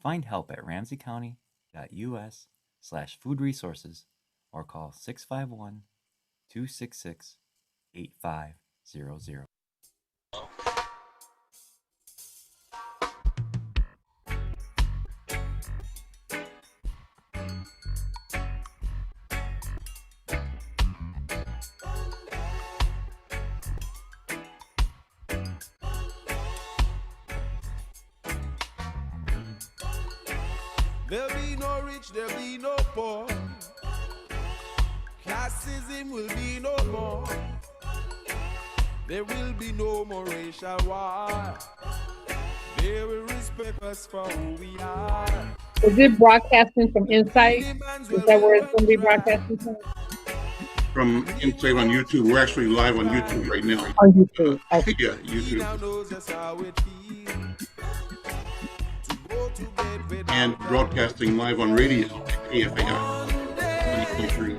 Find help at ramseycounty.us/food resources or call 651 266 8500. There'll be no rich, there'll be no poor. Classism will be no more. There will be no more racial war. They will respect us for who we are. Is it broadcasting from Insight? Is that where it's going to be broadcasting from? From Insight on YouTube. We're actually live on YouTube right now. On YouTube. Okay. Yeah, YouTube. And broadcasting live on radio at KFAI 2023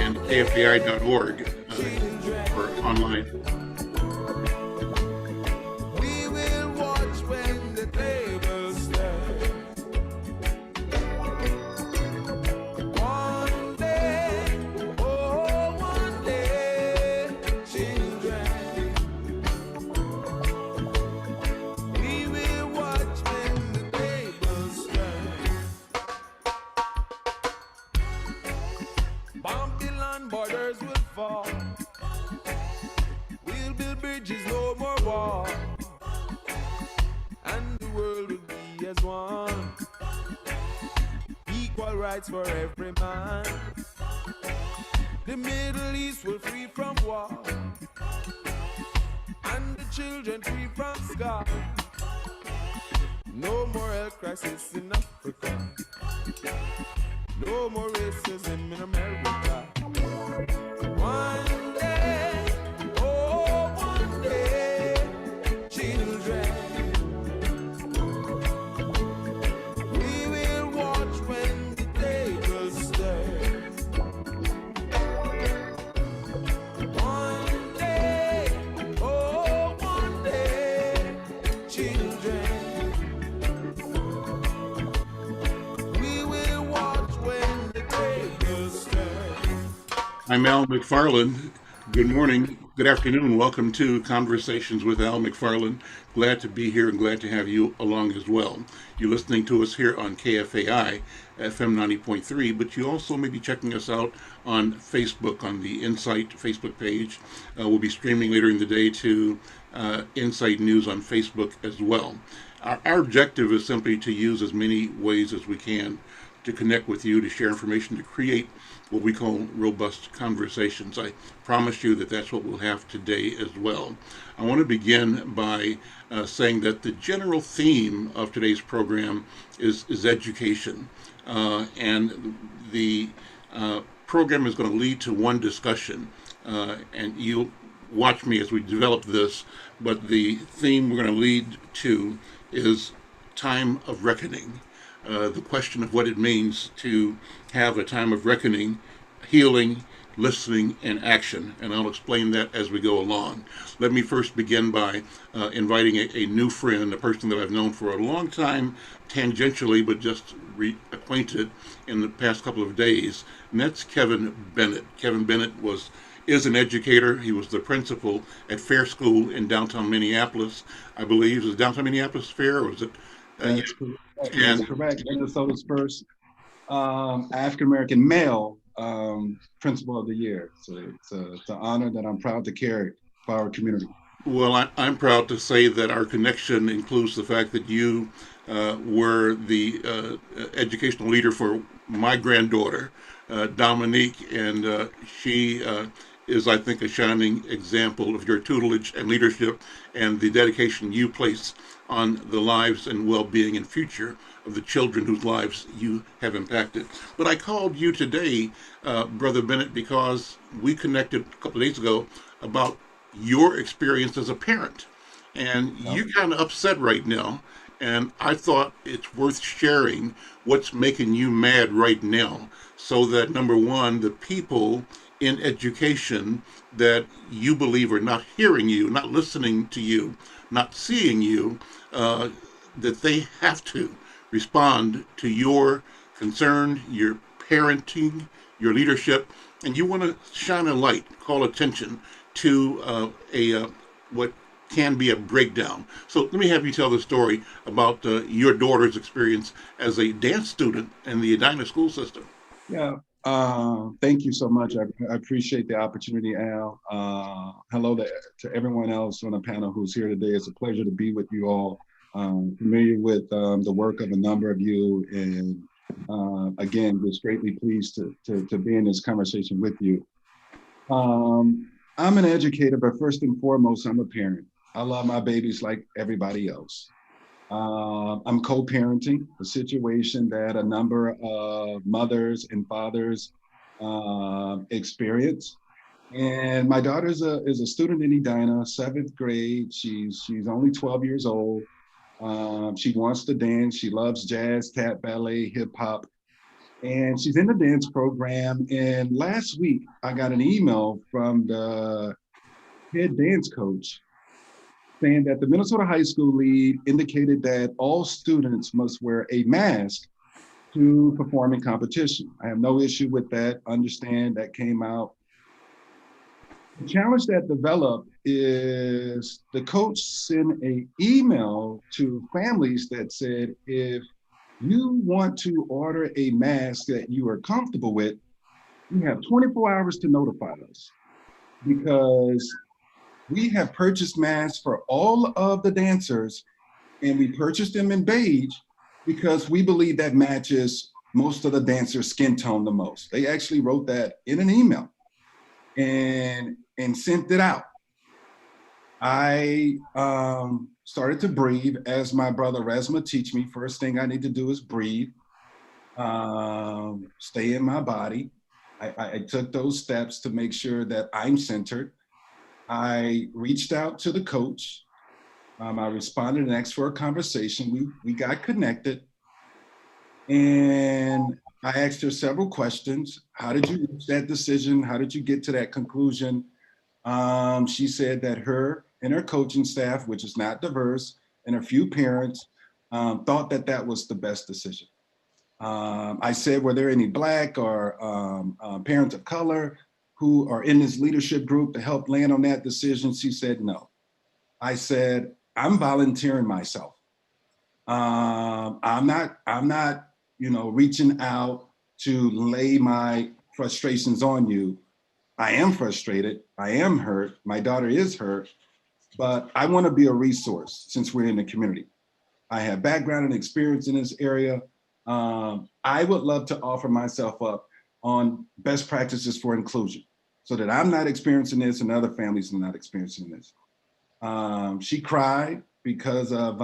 and KFAI.org for online. We will watch when the tables turn. One day, oh, one day, children. We will watch when the tables turn. Babylon borders will fall. We'll build bridges, no more war. And the world will be as one. Equal rights for every man. The Middle East will free from war. And the children free from scar. No more health crisis in Africa. No more racism in America. One day, oh, one day, children. We will watch when the tables turn. One day, oh, one day, children. We will watch when the tables turn. I'm Al McFarlane. Good morning, good afternoon. Welcome to Conversations with Al McFarlane. Glad to be here and glad to have you along as well. You're listening to us here on KFAI, FM 90.3, but you also may be checking us out on Facebook, on the Insight Facebook page. We'll be streaming later in the day to Insight News on Facebook as well. Our objective is simply to use as many ways as we can to connect with you, to share information, to create what we call robust conversations. I promise you that that's what we'll have today as well. I want to begin by saying that the general theme of today's program is education. And the program is going to lead to one discussion. And you'll watch me as we develop this, but the theme we're going to lead to is time of reckoning. The question of what it means to have a time of reckoning, healing, listening, and action. And I'll explain that as we go along. Let me first begin by inviting a new friend, a person that I've known for a long time, tangentially, but just reacquainted in the past couple of days. And that's Kevin Bennett. Kevin Bennett is an educator. He was the principal at Fair School in downtown Minneapolis, I believe. Is it downtown Minneapolis Fair, or was it? That's correct. Minnesota's first African-American male principal of the year. So it's an honor that I'm proud to carry for our community. Well, I'm proud to say that our connection includes the fact that you were the educational leader for my granddaughter, Dominique, and she is, I think, a shining example of your tutelage and leadership and the dedication you place on the lives and well-being and future of the children whose lives you have impacted. But I called you today, Brother Bennett, because we connected a couple of days ago about your experience as a parent. And you're kind of upset right now. And I thought it's worth sharing what's making you mad right now, so that, number one, the people in education that you believe are not hearing you, not listening to you, not seeing you, that they have to respond to your concern, your parenting, your leadership, and you want to shine a light, call attention to what can be a breakdown. So let me have you tell the story about your daughter's experience as a dance student in the Edina school system. Yeah. Thank you so much. I appreciate the opportunity, Al. Hello to everyone else on the panel who's here today. It's a pleasure to be with you all. Familiar with the work of a number of you, and again, just greatly pleased to be in this conversation with you. I'm an educator, but first and foremost, I'm a parent. I love my babies like everybody else. I'm co-parenting, a situation that a number of mothers and fathers experience. And my daughter is a student in Edina, 7th grade. She's only 12 years old. She wants to dance. She loves jazz, tap, ballet, hip hop. And she's in the dance program. And last week, I got an email from the head dance coach saying that the Minnesota High School lead indicated that all students must wear a mask to perform in competition. I have no issue with that. Understand that came out. The challenge that developed is the coach sent an email to families that said, if you want to order a mask that you are comfortable with, you have 24 hours to notify us, because we have purchased masks for all of the dancers, and we purchased them in beige because we believe that matches most of the dancers' skin tone the most. They actually wrote that in an email and sent it out. I started to breathe, as my brother Resma teach me. First thing I need to do is breathe, stay in my body. I took those steps to make sure that I'm centered. I reached out to the coach. I responded and asked for a conversation. We got connected, and I asked her several questions. How did you reach that decision? How did you get to that conclusion? She said that her and her coaching staff, which is not diverse, and a few parents thought that that was the best decision. I said, were there any Black or parents of color who are in this leadership group to help land on that decision? She said no. I said, I'm volunteering myself. I'm not, reaching out to lay my frustrations on you. I am frustrated. I am hurt. My daughter is hurt, but I want to be a resource since we're in the community. I have background and experience in this area. I would love to offer myself up on best practices for inclusion so that I'm not experiencing this and other families are not experiencing this. She cried because of,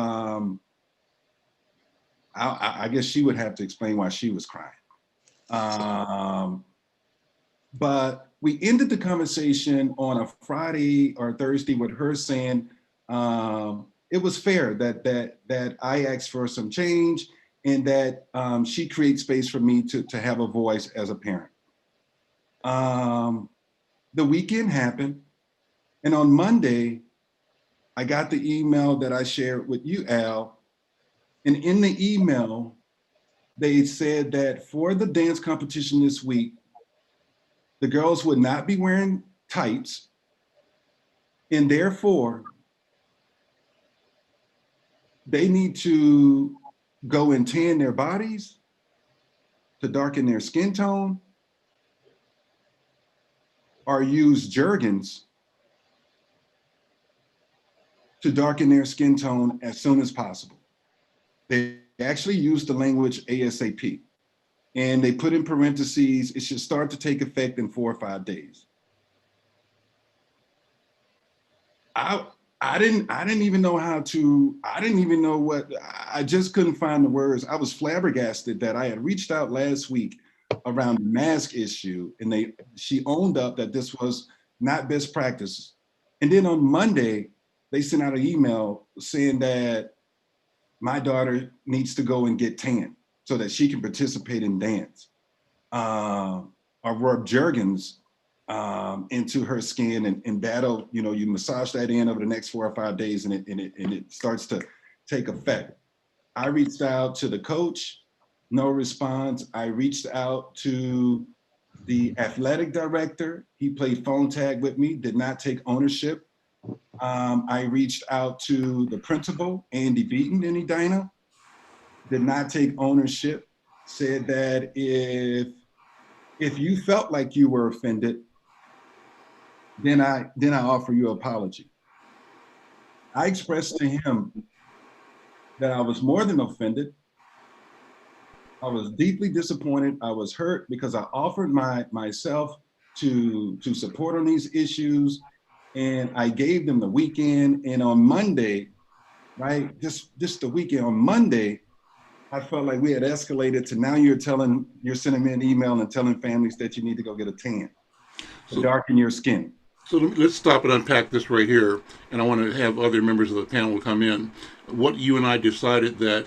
I guess she would have to explain why she was crying. But we ended the conversation on a Friday or Thursday with her saying it was fair that I asked for some change and that she creates space for me to have a voice as a parent. The weekend happened, and on Monday, I got the email that I shared with you, Al, and in the email, they said that for the dance competition this week, the girls would not be wearing tights, and therefore, they need to go and tan their bodies to darken their skin tone, or use Jergens to darken their skin tone as soon as possible. They actually used the language ASAP, and they put in parentheses, it should start to take effect in 4 or 5 days. I didn't even know I just couldn't find the words. I was flabbergasted that I had reached out last week around the mask issue, and she owned up that this was not best practice. And then on Monday, they sent out an email saying that my daughter needs to go and get tan so that she can participate in dance, or rub Jergens into her skin, and that'll, you massage that in over the next 4 or 5 days, and it starts to take effect. I reached out to the coach, no response. I reached out to the athletic director. He played phone tag with me, did not take ownership. I reached out to the principal, Andy Beaton in Edina, did not take ownership, said that if you felt like you were offended, then I offer you an apology. I expressed to him that I was more than offended. I was deeply disappointed. I was hurt because I offered myself to support on these issues, and I gave them the weekend. And on Monday, right, just the weekend, on Monday, I felt like we had escalated to now you're sending me an email and telling families that you need to go get a tan to darken your skin. So let's stop and unpack this right here, and I want to have other members of the panel come in. What you and I decided that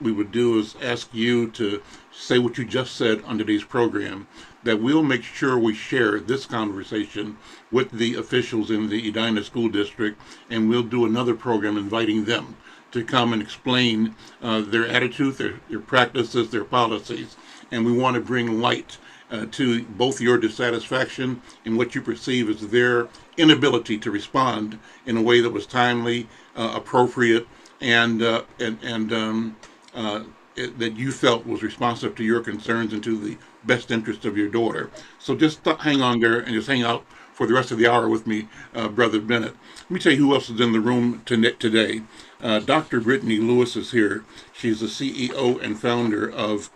we would do is ask you to say what you just said on today's program, that we'll make sure we share this conversation with the officials in the Edina School District, and we'll do another program inviting them to come and explain their attitude, their practices, their policies, and we want to bring light to both your dissatisfaction and what you perceive as their inability to respond in a way that was timely, appropriate, and that you felt was responsive to your concerns and to the best interest of your daughter. So just hang on there and just hang out for the rest of the hour with me, Brother Bennett. Let me tell you who else is in the room today. Dr. Brittany Lewis is here. She's the CEO and founder of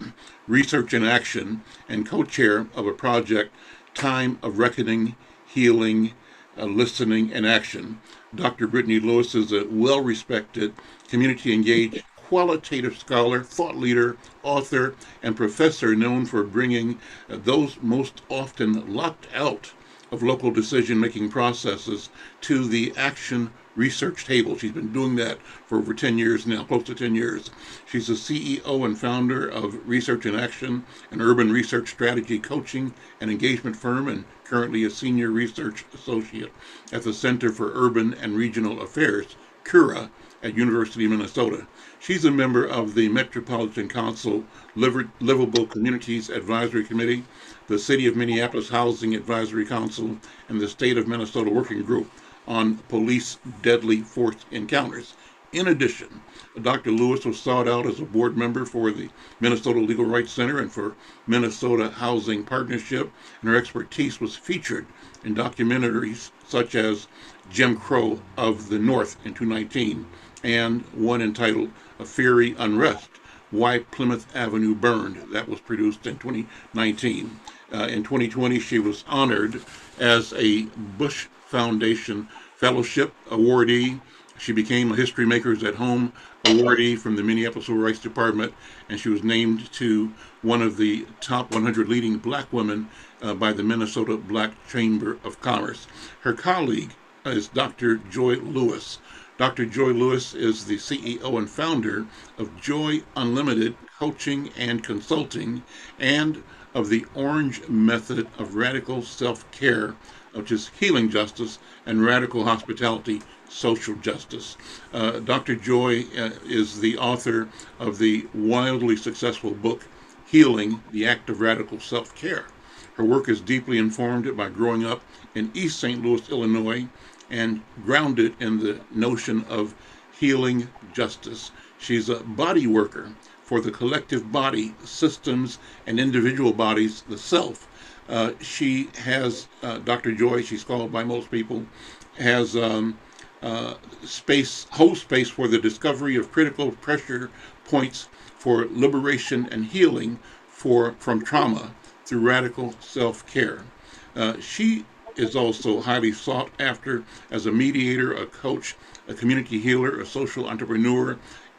Research in Action and co-chair of a project, Time of Reckoning, Healing, Listening, and Action. Dr. Brittany Lewis is a well-respected, community-engaged, qualitative scholar, thought leader, author, and professor known for bringing those most often locked out of local decision-making processes to the action research table. She's been doing that for over 10 years now, close to 10 years. She's the CEO and founder of Research in Action, an urban research strategy coaching and engagement firm, and currently a senior research associate at the Center for Urban and Regional Affairs, CURA, at University of Minnesota. She's a member of the Metropolitan Council Livable Communities Advisory Committee, the City of Minneapolis Housing Advisory Council, and the State of Minnesota Working Group on Police Deadly Force Encounters. In addition, Dr. Lewis was sought out as a board member for the Minnesota Legal Rights Center and for Minnesota Housing Partnership, and her expertise was featured in documentaries such as Jim Crow of the North in 2019, and one entitled A Fiery Unrest, Why Plymouth Avenue Burned, that was produced in 2019. In 2020, she was honored as a Bush Foundation Fellowship awardee. She became a History Makers at Home awardee from the Minneapolis Civil Rights Department, and she was named to one of the top 100 leading black women by the Minnesota Black Chamber of Commerce. Her colleague is Dr. Joy Lewis. Dr. Joy Lewis is the CEO and founder of Joy Unlimited Coaching and Consulting, and of the Orange Method of Radical Self-Care, which is healing justice, and radical hospitality, social justice. Dr. Joy is the author of the wildly successful book, Healing, the Act of Radical Self-Care. Her work is deeply informed by growing up in East St. Louis, Illinois, and grounded in the notion of healing justice. She's a body worker for the collective body, systems, and individual bodies, the self. She has, Dr. Joy, she's called by most people, has holds space for the discovery of critical pressure points for liberation and healing from trauma through radical self-care. She is also highly sought after as a mediator, a coach, a community healer, a social entrepreneur,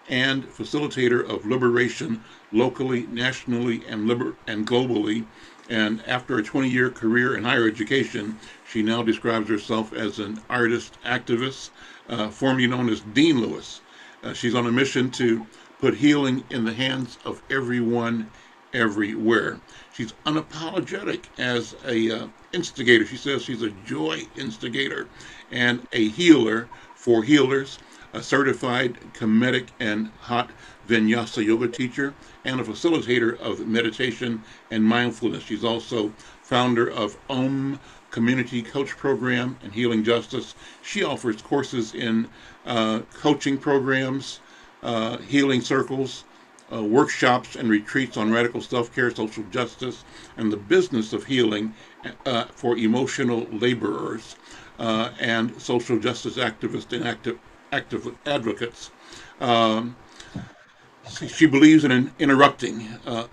and facilitator of liberation locally, nationally, and globally. And after a 20-year career in higher education, she now describes herself as an artist activist, formerly known as Dean Lewis. She's on a mission to put healing in the hands of everyone, everywhere. She's unapologetic as a instigator. She says she's a joy instigator and a healer for healers. a certified Kemetic and hot Vinyasa yoga teacher, and a facilitator of meditation and mindfulness. She's also founder of Community Coach Program and Healing Justice. She offers courses in coaching programs, healing circles, workshops and retreats on radical self-care, social justice, and the business of healing for emotional laborers and social justice activists and active advocates. She believes in interrupting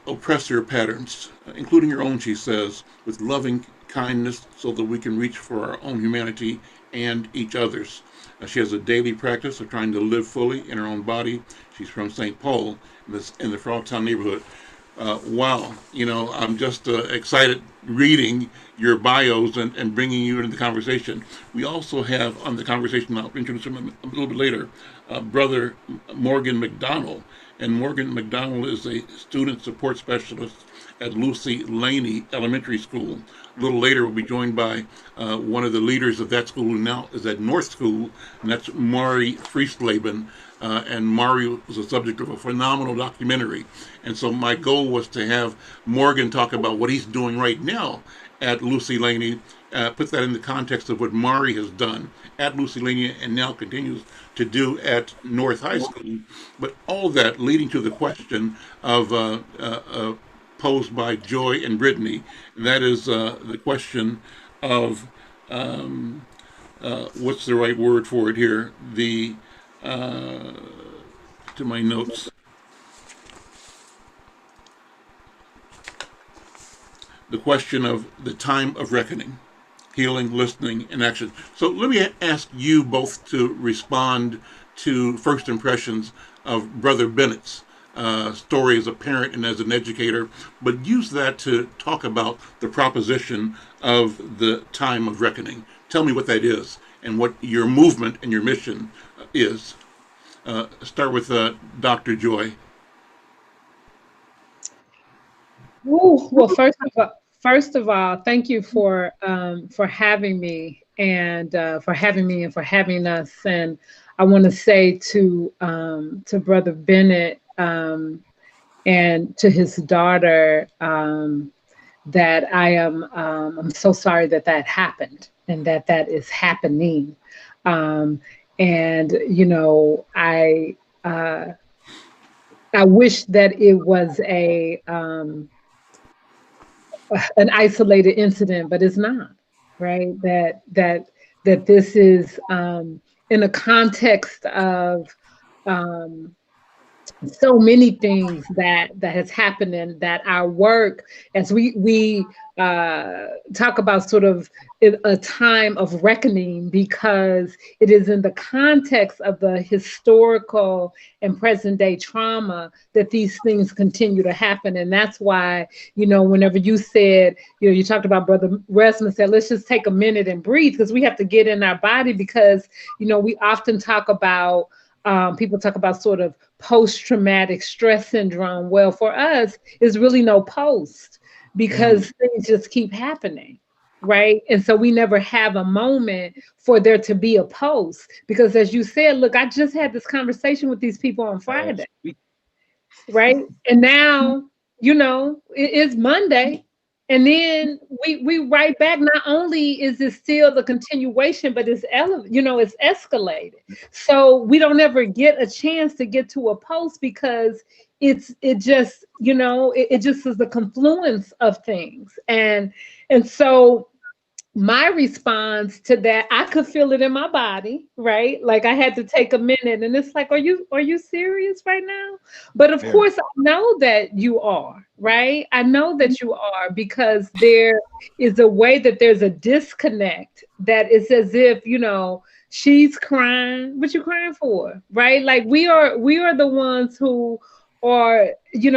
oppressor patterns, including her own, she says, with loving kindness so that we can reach for our own humanity and each other's. She has a daily practice of trying to live fully in her own body. She's from St. Paul in the Frogtown neighborhood. Wow, I'm just excited reading your bios and bringing you into the conversation. We also have on the conversation, I'll introduce him a little bit later, Brother Morgan McDonald. And Morgan McDonald is a student support specialist at Lucy Laney Elementary School. A little later, we'll be joined by one of the leaders of that school who now is at North School, and that's Mari Friesleben. And Mari was the subject of a phenomenal documentary. And so my goal was to have Morgan talk about what he's doing right now at Lucy Laney, put that in the context of what Mari has done at Lucy Laney and now continues to do at North High School. But all that leading to the question of posed by Joy and Brittany, and that is the question of what's the right word for it here? To my notes. The question of the time of reckoning, healing, listening, and action. So let me ask you both to respond to first impressions of Brother Bennett's story as a parent and as an educator, but use that to talk about the proposition of the time of reckoning. Tell me what that is and what your movement and your mission is. Start with Dr. Joy. Ooh, well, first of all, thank you for having me and for having us. And I want to say to Brother Bennett and to his daughter that I'm so sorry that happened and that is happening. And I wish that it was an isolated incident, but it's not, right? That this is in a context of so many things that has happened, and that our work, as we talk about sort of a time of reckoning, because it is in the context of the historical and present day trauma that these things continue to happen. And that's why, whenever you said, you talked about Brother Resman said, let's just take a minute and breathe, because we have to get in our body, because, we often talk about, people talk about sort of post-traumatic stress syndrome. Well, for us, it's really no post, because things just keep happening, right? And so we never have a moment for there to be a post, because as you said, look, I just had this conversation with these people on Friday, right? And now, it is Monday. And then we write back. Not only is it still the continuation, but it's it's escalated. So we don't ever get a chance to get to a post, because it just is the confluence of things. And so my response to that, I could feel it in my body, right? Like I had to take a minute, and it's like, are you serious right now? But of course, I know that you are, right? I know that you are, because there is a way that there's a disconnect, that it's as if, she's crying. What you crying for, right? Like we are the ones who are,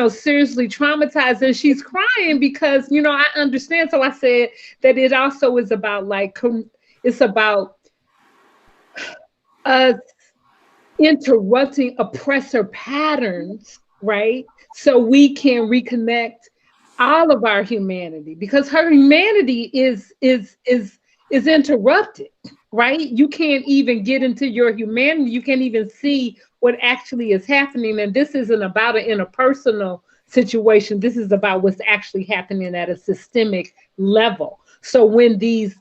seriously traumatized, and she's crying because, I understand. So I said that it also is about it's about us interrupting oppressor patterns, right? So we can reconnect all of our humanity, because her humanity is is interrupted, right? You can't even get into your humanity. You can't even see what actually is happening. And this isn't about an interpersonal situation. This is about what's actually happening at a systemic level. So when these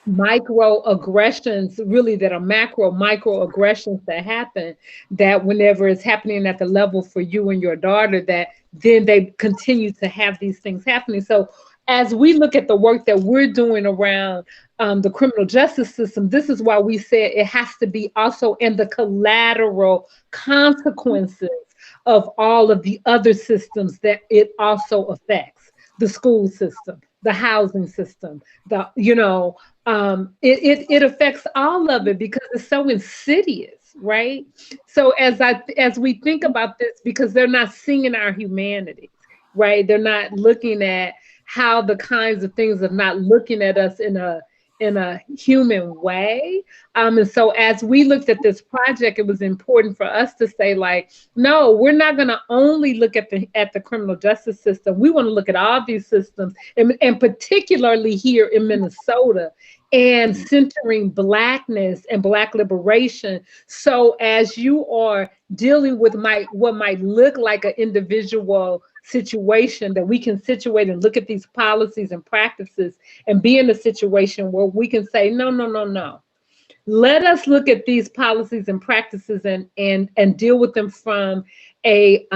microaggressions, really that are macro microaggressions that happen, that whenever it's happening at the level for you and your daughter, that then they continue to have these things happening. So as we look at the work that we're doing around the criminal justice system, this is why we said it has to be also in the collateral consequences of all of the other systems that it also affects: the school system, the housing system, the, it affects all of it because it's so insidious, right? So as we think about this, because they're not seeing our humanities, right? They're not looking at how the kinds of things of not looking at us in a human way. And so as we looked at this project, it was important for us to say, like, no, we're not going to only look at the criminal justice system. We want to look at all these systems, and particularly here in Minnesota, and centering Blackness and Black liberation. So as you are dealing with what might look like an individual situation, that we can situate and look at these policies and practices and be in a situation where we can say, no, no, no, no. Let us look at these policies and practices and deal with them from a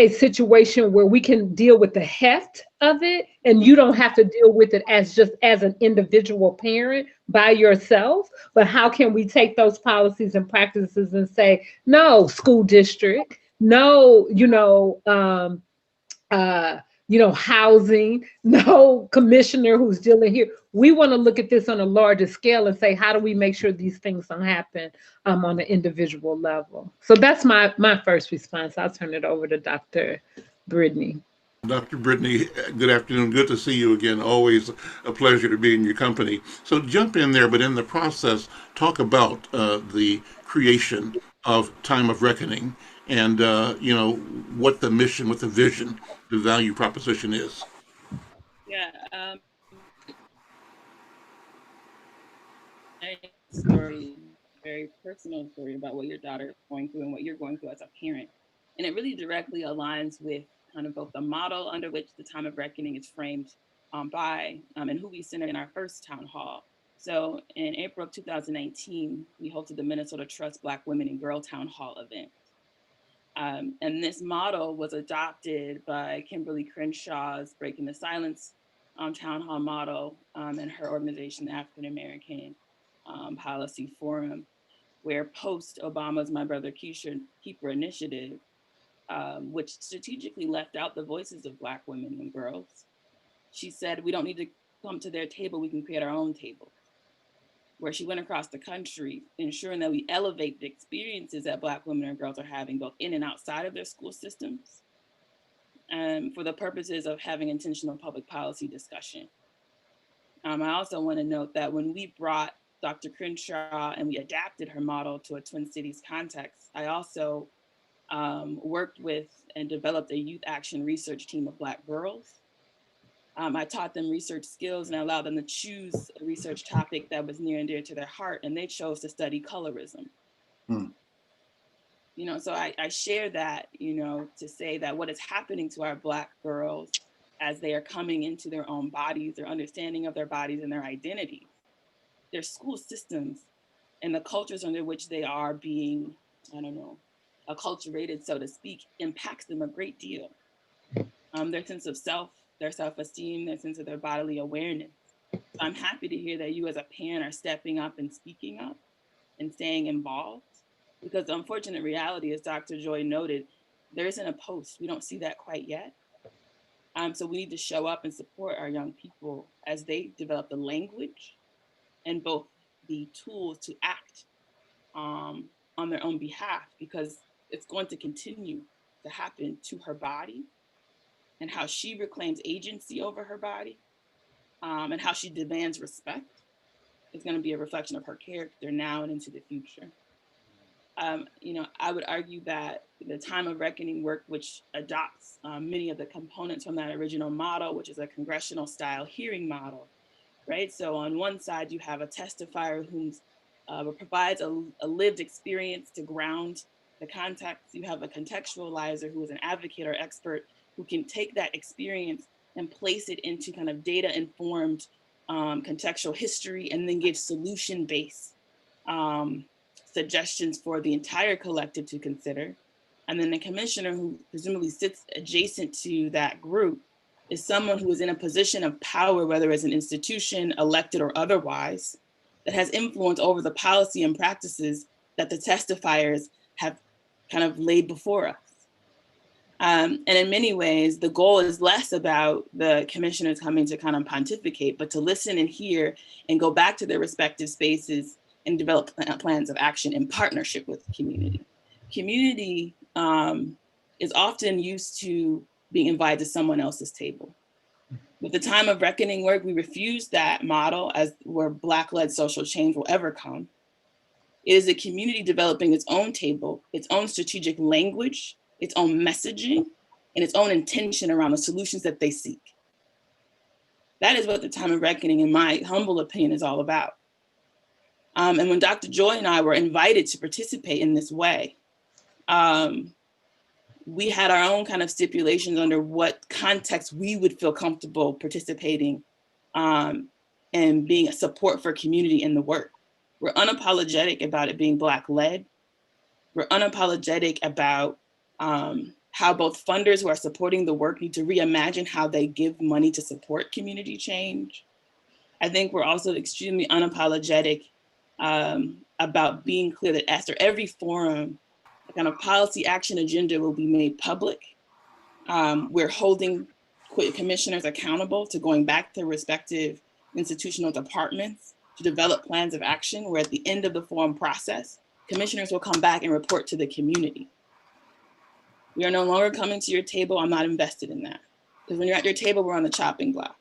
situation where we can deal with the heft of it, and you don't have to deal with it as just as an individual parent by yourself. But how can we take those policies and practices and say, no, school district, no, housing, no commissioner who's dealing here. We want to look at this on a larger scale and say, how do we make sure these things don't happen on an individual level? So that's my first response. I'll turn it over to Dr. Brittany. Dr. Brittany, good afternoon. Good to see you again. Always a pleasure to be in your company. So jump in there, but in the process, talk about the creation of Time of Reckoning and, what the mission, what the vision, the value proposition is. Yeah, story, very personal story about what your daughter is going through and what you're going through as a parent. And it really directly aligns with kind of both the model under which the Time of Reckoning is framed by and who we centered in our first town hall. So in April of 2019, we hosted the Minnesota Trust Black Women and Girl Town Hall event. And this model was adopted by Kimberly Crenshaw's Breaking the Silence town hall model and her organization, the African American Policy Forum, where post Obama's My Brother Keeper initiative, which strategically left out the voices of Black women and girls. She said, we don't need to come to their table, we can create our own table. Where she went across the country, ensuring that we elevate the experiences that Black women and girls are having, both in and outside of their school systems, for the purposes of having intentional public policy discussion. I also want to note that when we brought Dr. Crenshaw and we adapted her model to a Twin Cities context, I also worked with and developed a youth action research team of Black girls. I taught them research skills and I allowed them to choose a research topic that was near and dear to their heart, and they chose to study colorism. So I share that, to say that what is happening to our Black girls as they are coming into their own bodies, their understanding of their bodies and their identities, their school systems and the cultures under which they are being, acculturated, so to speak, impacts them a great deal. Their sense of self, their self-esteem, their sense of their bodily awareness. So I'm happy to hear that you as a parent are stepping up and speaking up and staying involved, because the unfortunate reality, as Dr. Joy noted, there isn't a post. We don't see that quite yet. So we need to show up and support our young people as they develop the language and both the tools to act on their own behalf, because it's going to continue to happen to her body, and how she reclaims agency over her body, and how she demands respect is going to be a reflection of her character now and into the future. I would argue that the Time of Reckoning work, which adopts many of the components from that original model, which is a congressional style hearing model, right? So on one side, you have a testifier who provides a lived experience to ground the context. You have a contextualizer who is an advocate or expert who can take that experience and place it into kind of data-informed contextual history, and then give solution-based suggestions for the entire collective to consider. And then the commissioner, who presumably sits adjacent to that group, is someone who is in a position of power, whether as an institution, elected or otherwise, that has influence over the policy and practices that the testifiers have kind of laid before us. And in many ways, the goal is less about the commissioners coming to kind of pontificate, but to listen and hear and go back to their respective spaces and develop plans of action in partnership with community. Community is often used to being invited to someone else's table. With the time of reckoning work, we refuse that model as where Black-led social change will ever come. It is a community developing its own table, its own strategic language, its own messaging, and its own intention around the solutions that they seek. That is what the time of reckoning, in my humble opinion, is all about. And when Dr. Joy and I were invited to participate in this way, we had our own kind of stipulations under what context we would feel comfortable participating and being a support for community in the work. We're unapologetic about it being Black-led. We're unapologetic about how both funders who are supporting the work need to reimagine how they give money to support community change. I think we're also extremely unapologetic about being clear that after every forum, a kind of policy action agenda will be made public. We're holding commissioners accountable to going back to respective institutional departments to develop plans of action, where at the end of the forum process, commissioners will come back and report to the community. We are no longer coming to your table. I'm not invested in that. Because when you're at your table, we're on the chopping block.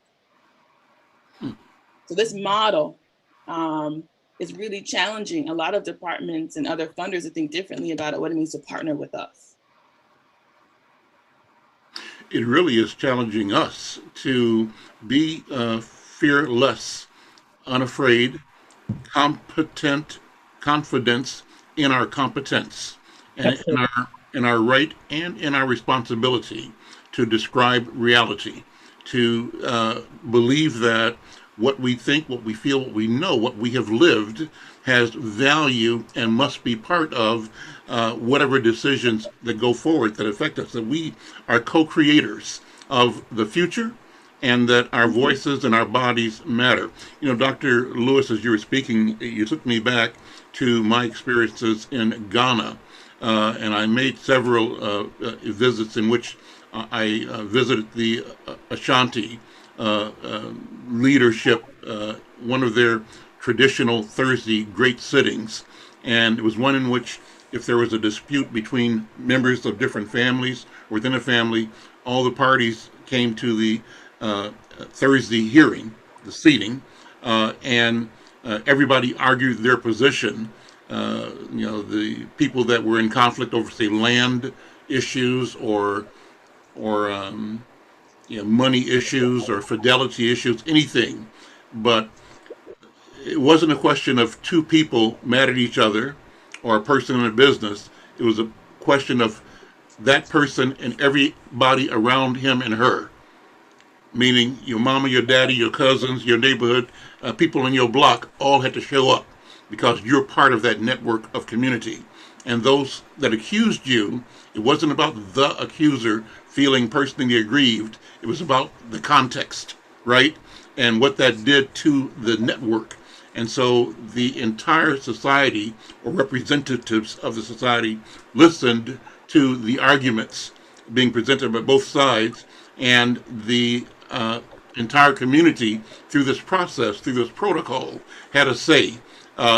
So this model is really challenging a lot of departments and other funders to think differently about what it means to partner with us. It really is challenging us to be fearless, unafraid, competent, confidence in our competence, and in our right and in our responsibility to describe reality, to believe that what we think, what we feel, what we know, what we have lived has value and must be part of whatever decisions that go forward that affect us, that we are co-creators of the future and that our voices and our bodies matter. You know, Dr. Lewis, as you were speaking, you took me back to my experiences in Ghana, and I made several visits in which I visited the Ashanti leadership, one of their traditional Thursday great sittings. And it was one in which if there was a dispute between members of different families or within a family, all the parties came to the Thursday hearing, the seating, and everybody argued their position. You know, the people that were in conflict over, say, land issues or you know, money issues or fidelity issues, anything. But it wasn't a question of two people mad at each other or a person in a business. It was a question of that person and everybody around him and her, meaning your mama, your daddy, your cousins, your neighborhood, people in your block all had to show up because you're part of that network of community. And those that accused you, it wasn't about the accuser feeling personally aggrieved. It was about the context, right? And what that did to the network. And so the entire society, or representatives of the society, listened to the arguments being presented by both sides, and the entire community, through this process, through this protocol, had a say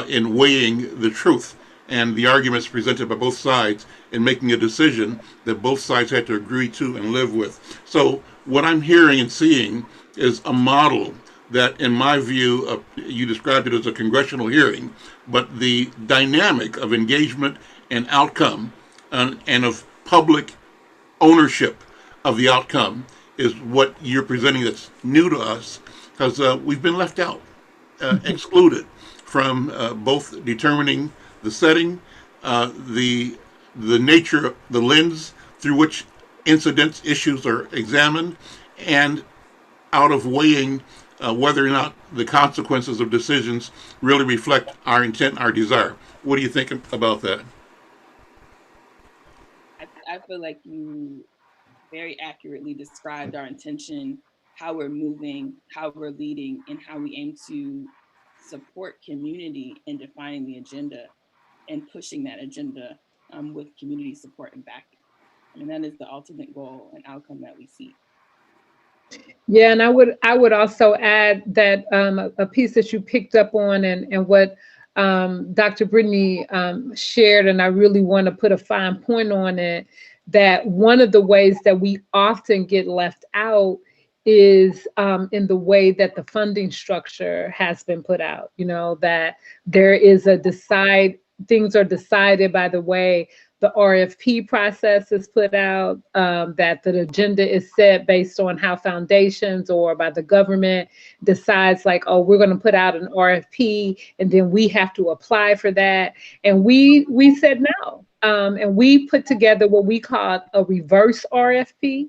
in weighing the truth and the arguments presented by both sides and making a decision that both sides had to agree to and live with. So what I'm hearing and seeing is a model that, in my view, you described it as a congressional hearing, but the dynamic of engagement and outcome and of public ownership of the outcome is what you're presenting that's new to us. because we've been left out, excluded from both determining the setting, the nature, the lens through which incidents, issues are examined, and out of weighing whether or not the consequences of decisions really reflect our intent, our desire. What do you think about that? I feel like you very accurately described our intention, how we're moving, how we're leading, and how we aim to support community in defining the agenda and pushing that agenda with community support and backing. I mean, that is the ultimate goal and outcome that we seek. Yeah, and I would also add that a piece that you picked up on, and what Dr. Brittany shared, and I really want to put a fine point on it, that one of the ways that we often get left out is in the way that the funding structure has been put out. You know, that there is things are decided by the way the RFP process is put out, that the agenda is set based on how foundations or by the government decides, like, oh, we're going to put out an RFP and then we have to apply for that. And we said no. And we put together what we called a reverse RFP,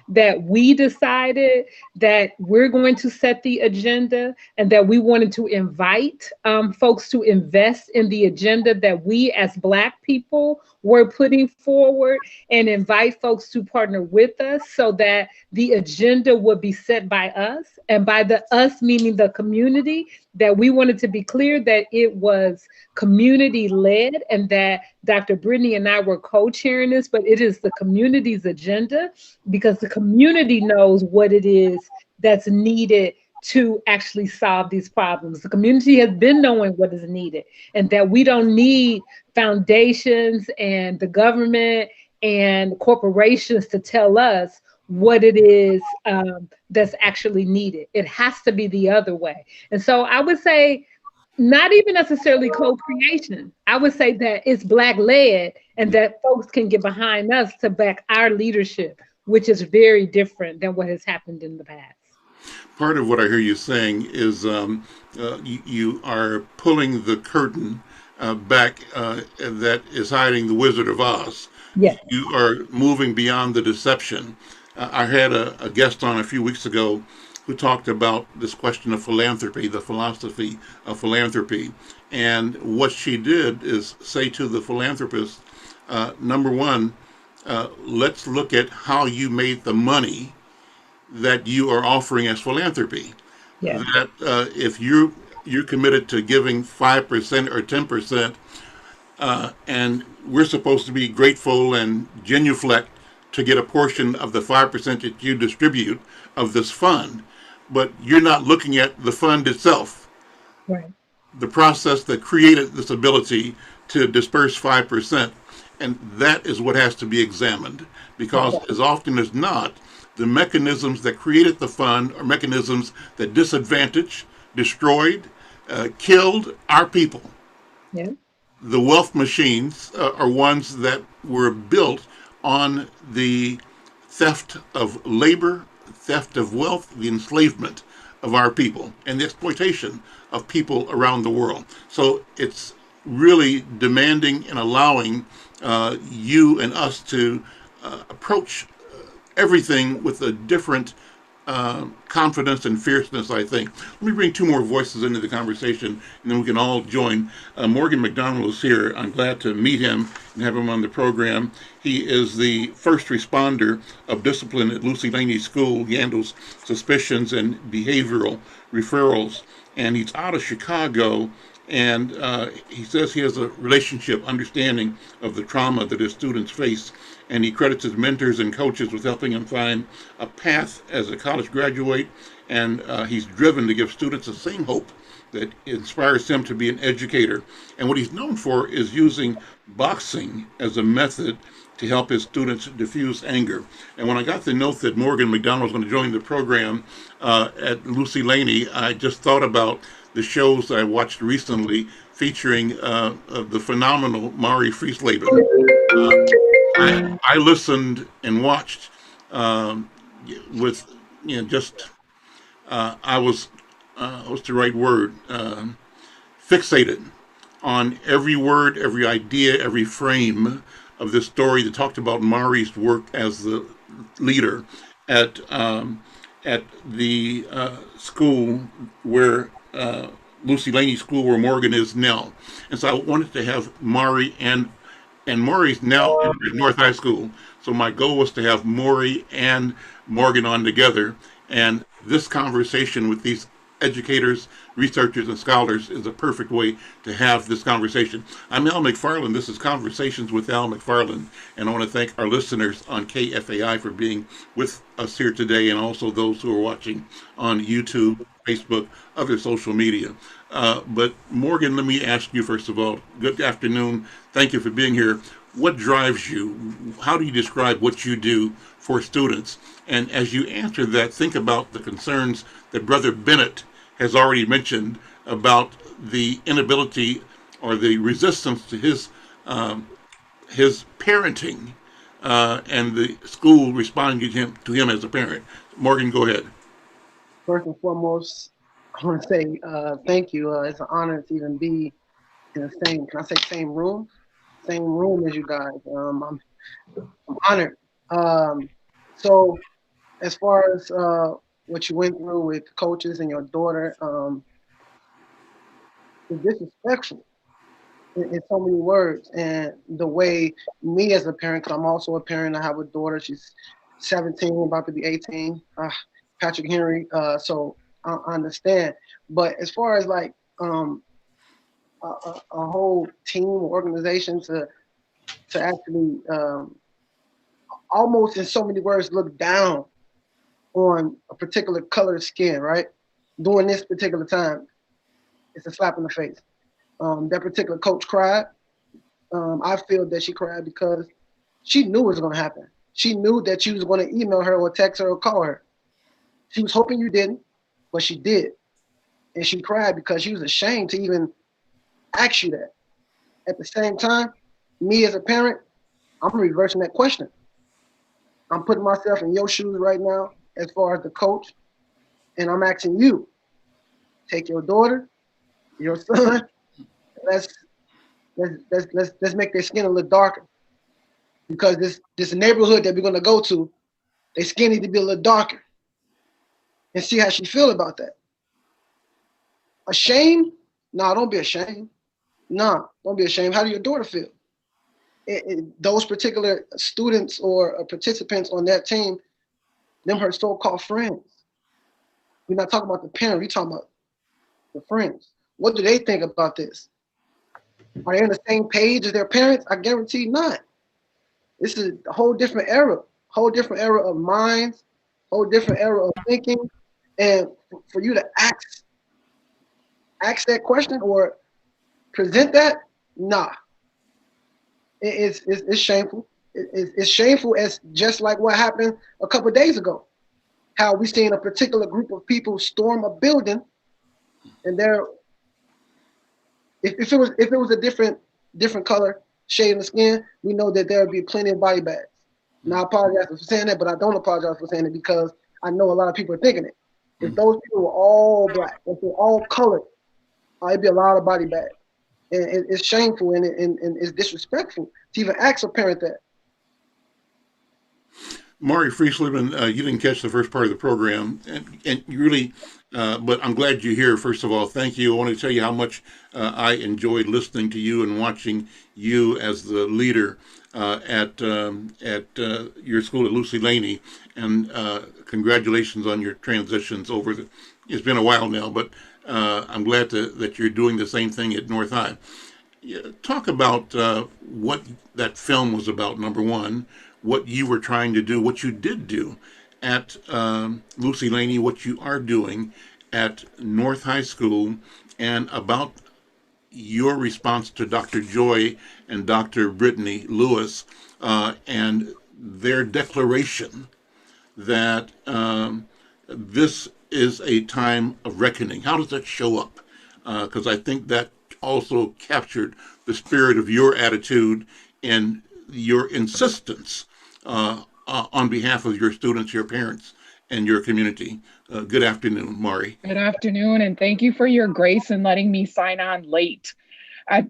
that we decided that we're going to set the agenda and that we wanted to invite folks to invest in the agenda that we as Black people were putting forward, and invite folks to partner with us so that the agenda would be set by us, and by the us meaning the community, that we wanted to be clear that it was community led, and that Dr. Brittany and I were co-chairing this, but it is the community's agenda, because the community knows what it is that's needed to actually solve these problems. The community has been knowing what is needed, and that we don't need foundations and the government and corporations to tell us what it is that's actually needed. It has to be the other way. And so I would say, not even necessarily co-creation. I would say that it's Black led, and that folks can get behind us to back our leadership, which is very different than what has happened in the past. Part of what I hear you saying is you are pulling the curtain back that is hiding the Wizard of Oz. Yes. You are moving beyond the deception. I had a guest on a few weeks ago who talked about this question of philanthropy, the philosophy of philanthropy. And what she did is say to the philanthropist, number one, let's look at how you made the money that you are offering as philanthropy. Yeah. That if you're committed to giving 5% or 10%, and we're supposed to be grateful and genuflect to get a portion of the 5% that you distribute of this fund, but you're not looking at the fund itself. Right. The process that created this ability to disperse 5%. And that is what has to be examined, because as often as not, the mechanisms that created the fund are mechanisms that disadvantaged, destroyed, killed our people. Yeah. The wealth machines are ones that were built on the theft of labor, theft of wealth, the enslavement of our people, and the exploitation of people around the world. So it's really demanding and allowing you and us to approach everything with a different confidence and fierceness, I think. Let me bring two more voices into the conversation, and then we can all join. Morgan McDonald is here. I'm glad to meet him and have him on the program. He is the first responder of discipline at Lucy Laney School. He handles suspicions and behavioral referrals, and he's out of Chicago. And he says he has a relationship understanding of the trauma that his students face. And he credits his mentors and coaches with helping him find a path as a college graduate. And he's driven to give students the same hope that inspires him to be an educator. And what he's known for is using boxing as a method to help his students diffuse anger. And when I got the note that Morgan McDonald was going to join the program at Lucy Laney, I just thought about the shows I watched recently featuring the phenomenal Mari Friesleben. I listened and watched with just I was, what's the right word? Fixated on every word, every idea, every frame of this story that talked about Mari's work as the leader at at the school where Lucy Laney School, where Morgan is now. And so I wanted to have Mari and Maury's now at North High School. So my goal was to have Maury and Morgan on together. And this conversation with these educators, researchers, and scholars is a perfect way to have this conversation. I'm Al McFarlane. This is Conversations with Al McFarlane. And I want to thank our listeners on KFAI for being with us here today, and also those who are watching on YouTube, Facebook, other social media. But Morgan, let me ask you first of all, good afternoon. Thank you for being here. What drives you? How do you describe what you do for students? And as you answer that, think about the concerns that Brother Bennett has already mentioned about the inability or the resistance to his parenting and the school responding to him as a parent. Morgan, go ahead. First and foremost, I want to say thank you. It's an honor to even be in the same, can I say same room? Same room as you guys. I'm honored. So as far as what you went through with coaches and your daughter, it's disrespectful in so many words. And the way me as a parent, because I'm also a parent, I have a daughter, she's 17, about to be 18, Patrick Henry, so I understand. But as far as like a whole team or organization to actually almost in so many words look down on a particular color of skin, right? During this particular time, it's a slap in the face. That particular coach cried. I feel that she cried because she knew it was going to happen. She knew that you was going to email her or text her or call her. She was hoping you didn't, but she did. And she cried because she was ashamed to even ask you that. At the same time, me as a parent, I'm reversing that question. I'm putting myself in your shoes right now as far as the coach, and I'm asking you, take your daughter, your son, let's make their skin a little darker. Because this neighborhood that we're gonna go to, their skin need to be a little darker. And see how she feel about that. Ashamed? No, don't be ashamed. No, don't be ashamed. How do your daughter feel? Those particular students or participants on that team, them her so-called friends. We're not talking about the parents, we're talking about the friends. What do they think about this? Are they on the same page as their parents? I guarantee not. This is a whole different era of minds, whole different era of thinking. And for you to ask that question or present that, nah. It's shameful. It's shameful, as just like what happened a couple of days ago. How we seen a particular group of people storm a building, and if it was a different color shade in the skin, we know that there would be plenty of body bags. Now I apologize for saying that, but I don't apologize for saying it because I know a lot of people are thinking it. If those people were all black, if they're all colored, it'd be a lot of body bags. And it's shameful and it's disrespectful to even ask a parent that. Mari Frieslieben, you didn't catch the first part of the program, and you really, but I'm glad you're here. First of all, thank you. I want to tell you how much I enjoyed listening to you and watching you as the leader at your school at Lucy Laney, and congratulations on your transitions over it's been a while now, but I'm glad that you're doing the same thing at North High. Talk about what that film was about, number one, what you were trying to do, what you did do at Lucy Laney, what you are doing at North High School, and about your response to Dr. Joy and Dr. Brittany Lewis and their declaration that this is a time of reckoning. How does that show up? Because I think that also captured the spirit of your attitude and your insistence on behalf of your students, your parents, and your community. Good afternoon, Maury. Good afternoon, and thank you for your grace in letting me sign on late. I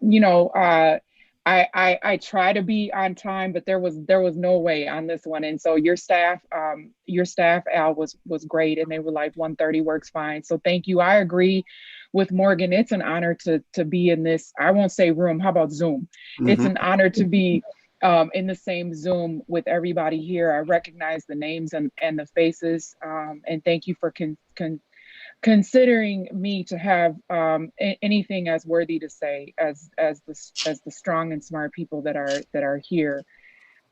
try to be on time, but there was no way on this one. And so your staff, Al, was great, and they were like 1:30 works fine. So thank you. I agree with Morgan. It's an honor to be in this. I won't say room. How about Zoom? It's an honor to be in the same Zoom with everybody here. I recognize the names and the faces, and thank you for considering me to have anything as worthy to say as the strong and smart people that are here.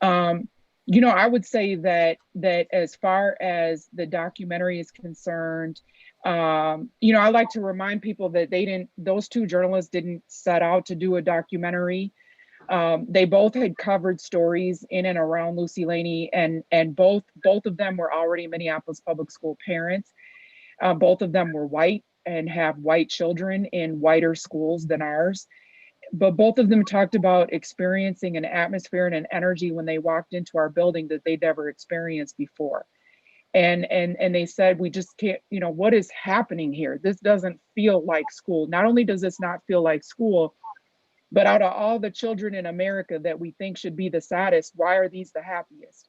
I would say that as far as the documentary is concerned, I like to remind people that those two journalists didn't set out to do a documentary. They both had covered stories in and around Lucy Laney, and both of them were already Minneapolis public school parents. Both of them were white and have white children in whiter schools than ours. But both of them talked about experiencing an atmosphere and an energy when they walked into our building that they'd never experienced before. And they said, we just can't, what is happening here? This doesn't feel like school. Not only does this not feel like school, but out of all the children in America that we think should be the saddest, why are these the happiest?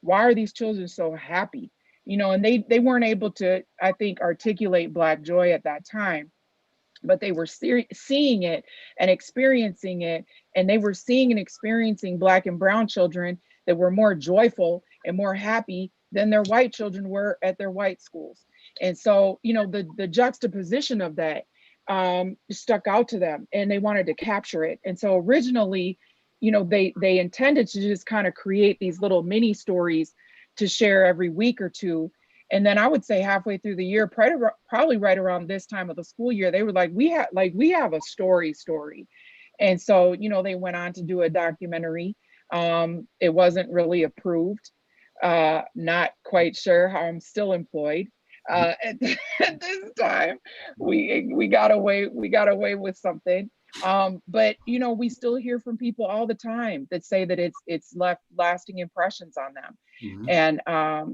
Why are these children so happy? And they weren't able to, I think, articulate Black joy at that time, but they were seeing it and experiencing it. And they were seeing and experiencing Black and brown children that were more joyful and more happy than their white children were at their white schools. And so, the juxtaposition of that stuck out to them, and they wanted to capture it. And so originally, they intended to just kind of create these little mini stories to share every week or two. And then I would say halfway through the year, probably right around this time of the school year, they were like, we have a story. And so, they went on to do a documentary. It wasn't really approved. Not quite sure how I'm still employed. At this time, we got away with something. But we still hear from people all the time that say that it's left lasting impressions on them. And I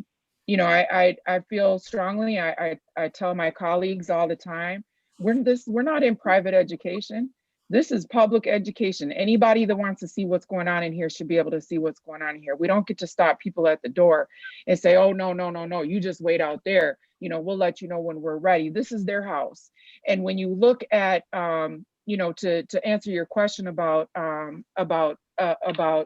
feel strongly. I tell my colleagues all the time, we're not in private education. This is public education. Anybody that wants to see what's going on in here should be able to see what's going on here. We don't get to stop people at the door and say, oh, no, you just wait out there. We'll let you know when we're ready. This is their house. And when you look at, to answer your question about the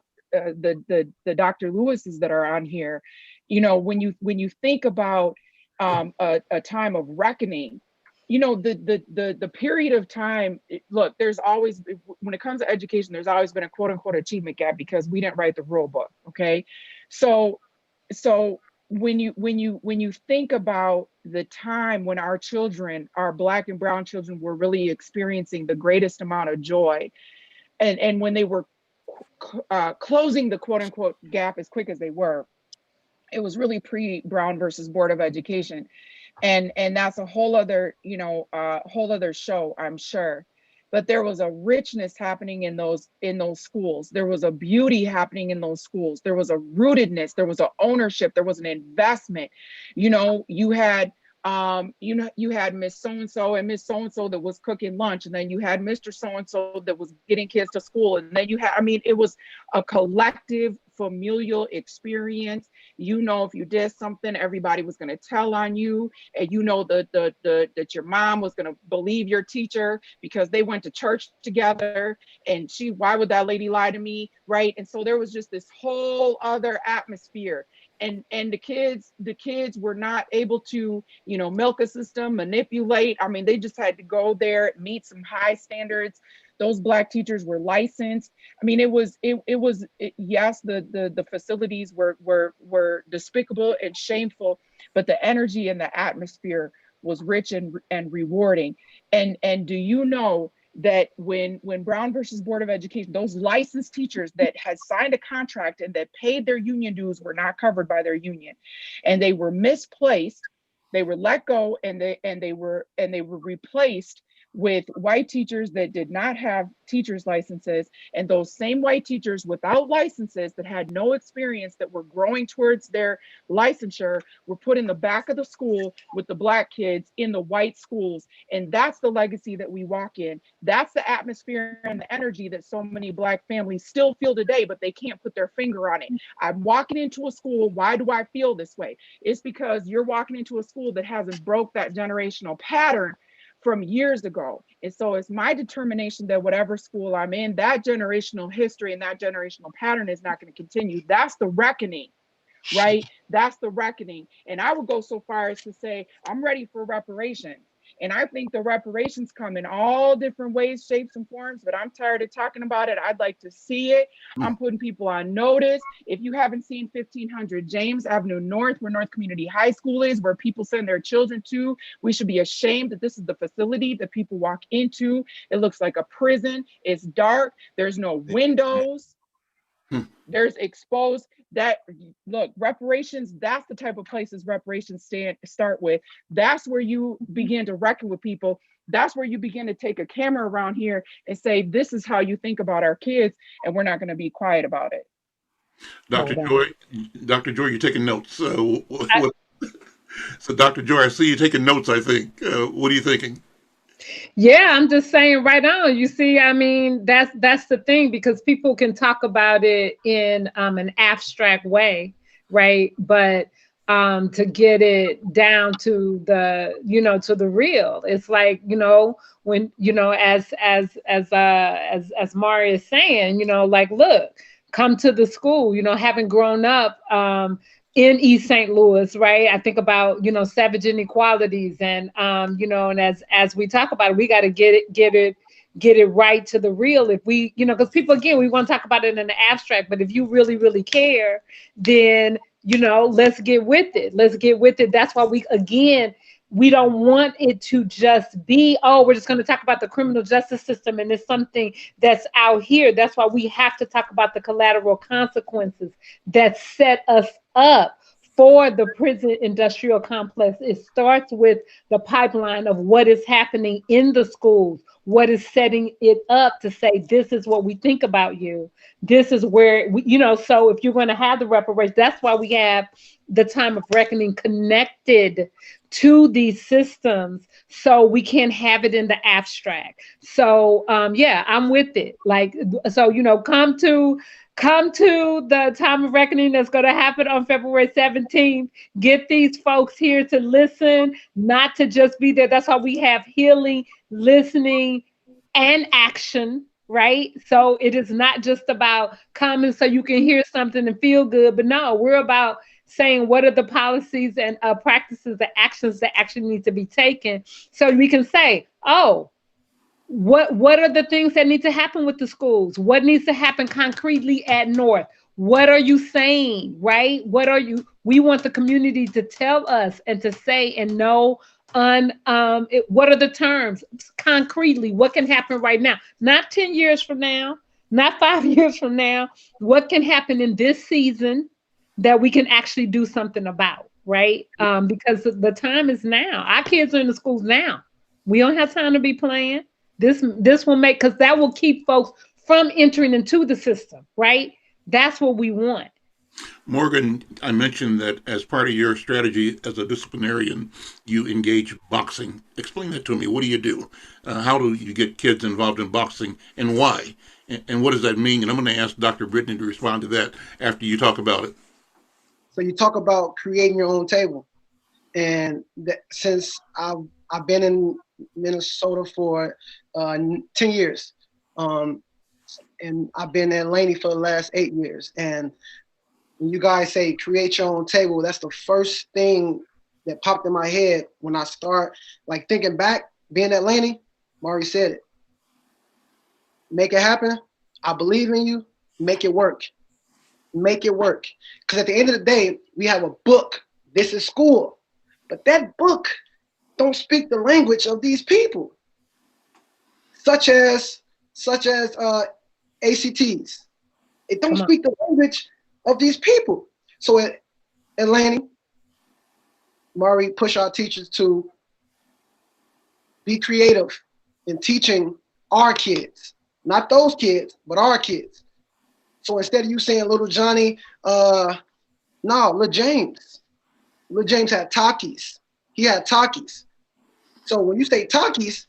Dr. Lewises that are on here, when you think about a time of reckoning, the period of time, look, there's always, when it comes to education, there's always been a quote unquote achievement gap because we didn't write the rule book. Okay. So when you think about the time when our children, our Black and brown children, were really experiencing the greatest amount of joy, and when they were closing the quote unquote gap as quick as they were, it was really pre-Brown versus Board of Education. And that's a whole other, whole other show, I'm sure. But there was a richness happening in those schools. There was a beauty happening in those schools. There was a rootedness. There was an ownership. There was an investment. You had Miss So-and-so and Miss So-and-so that was cooking lunch. And then you had Mr. So-and-so that was getting kids to school. And then it was a collective familial experience. If you did something, everybody was going to tell on you. And that your mom was going to believe your teacher because they went to church together. And why would that lady lie to me? Right. And so there was just this whole other atmosphere. And the kids were not able to, milk a system, manipulate. They just had to go there, meet some high standards. Those Black teachers were licensed. Yes, the facilities were despicable and shameful, but the energy and the atmosphere was rich and rewarding. And do you know that when Brown versus Board of Education, those licensed teachers that had signed a contract and that paid their union dues were not covered by their union, and they were misplaced, they were let go, and they were replaced with white teachers that did not have teachers' licenses, and those same white teachers without licenses that had no experience, that were growing towards their licensure, were put in the back of the school with the Black kids in the white schools. And that's the legacy that we walk in. That's the atmosphere and the energy that so many Black families still feel today, but they can't put their finger on it. I'm walking into a school. Why do I feel this way? It's because you're walking into a school that hasn't broke that generational pattern from years ago. And so it's my determination that whatever school I'm in, that generational history and that generational pattern is not going to continue. That's the reckoning, right? That's the reckoning. And I would go so far as to say, I'm ready for reparations. And I think the reparations come in all different ways, shapes, and forms, but I'm tired of talking about it. I'd like to see it. I'm putting people on notice. If you haven't seen 1500 James Avenue North, where North Community High School is, where people send their children to, we should be ashamed that this is the facility that people walk into. It looks like a prison. It's dark. There's no windows. There's exposed. That, look, reparations, that's the type of places reparations start with. That's where you begin to reckon with people. That's where you begin to take a camera around here and say, this is how you think about our kids, and we're not going to be quiet about it. Dr. Joy, you're taking notes. So Dr. Joy, I see you taking notes, I think. What are you thinking? Yeah, I'm just saying right on. You see, I mean, that's the thing, because people can talk about it in an abstract way, right? But to get it down to the, to the real, it's like, when, as Mari is saying, like, look, come to the school, having grown up in East St. Louis, right? I think about, savage inequalities, and, and as we talk about it, we got to get it right to the real. If we, because people, again, we want to talk about it in the abstract, but if you really, really care, then, let's get with it. Let's get with it. That's why we don't want it to just be, oh, we're just going to talk about the criminal justice system and it's something that's out here. That's why we have to talk about the collateral consequences that set us up for the prison industrial complex. It starts with the pipeline of what is happening in the schools, what is setting it up to say, this is what we think about you. This is where, so if you're going to have the reparations, that's why we have the time of reckoning connected to these systems, so we can have it in the abstract. So yeah, I'm with it. Like, so, come to the time of reckoning that's going to happen on February 17th. Get these folks here to listen, not to just be there. That's why we have healing, listening, and action, right? So it is not just about coming so you can hear something and feel good, but no, we're about saying what are the policies and practices and actions that actually need to be taken, so we can say, oh, what are the things that need to happen with the schools? What needs to happen concretely at North? What are you saying, right? We want the community to tell us and to say and know what are the terms concretely, what can happen right now, not 10 years from now, not 5 years from now, what can happen in this season that we can actually do something about, right? Because the time is now. Our kids are in the schools now. We don't have time to be playing. This will make, because that will keep folks from entering into the system, right? That's what we want. Morgan, I mentioned that as part of your strategy as a disciplinarian, you engage boxing. Explain that to me. What do you do? How do you get kids involved in boxing, and why? And what does that mean? And I'm going to ask Dr. Brittany to respond to that after you talk about it. So you talk about creating your own table. And since I've been in Minnesota for 10 years, and I've been in Laney for the last 8 years. And when you guys say create your own table, that's the first thing that popped in my head when I start like thinking back, being at Laney. Mari said it. Make it happen. I believe in you. Make it work. Make it work. Because at the end of the day, we have a book. This is school. But that book don't speak the language of these people, such as ACTs. It don't speak the language of these people. So at Laney, Mari push our teachers to be creative, in teaching our kids, not those kids, but our kids. So instead of you saying little Johnny, no, little James. Little James had Takis. He had Takis. So when you say Takis,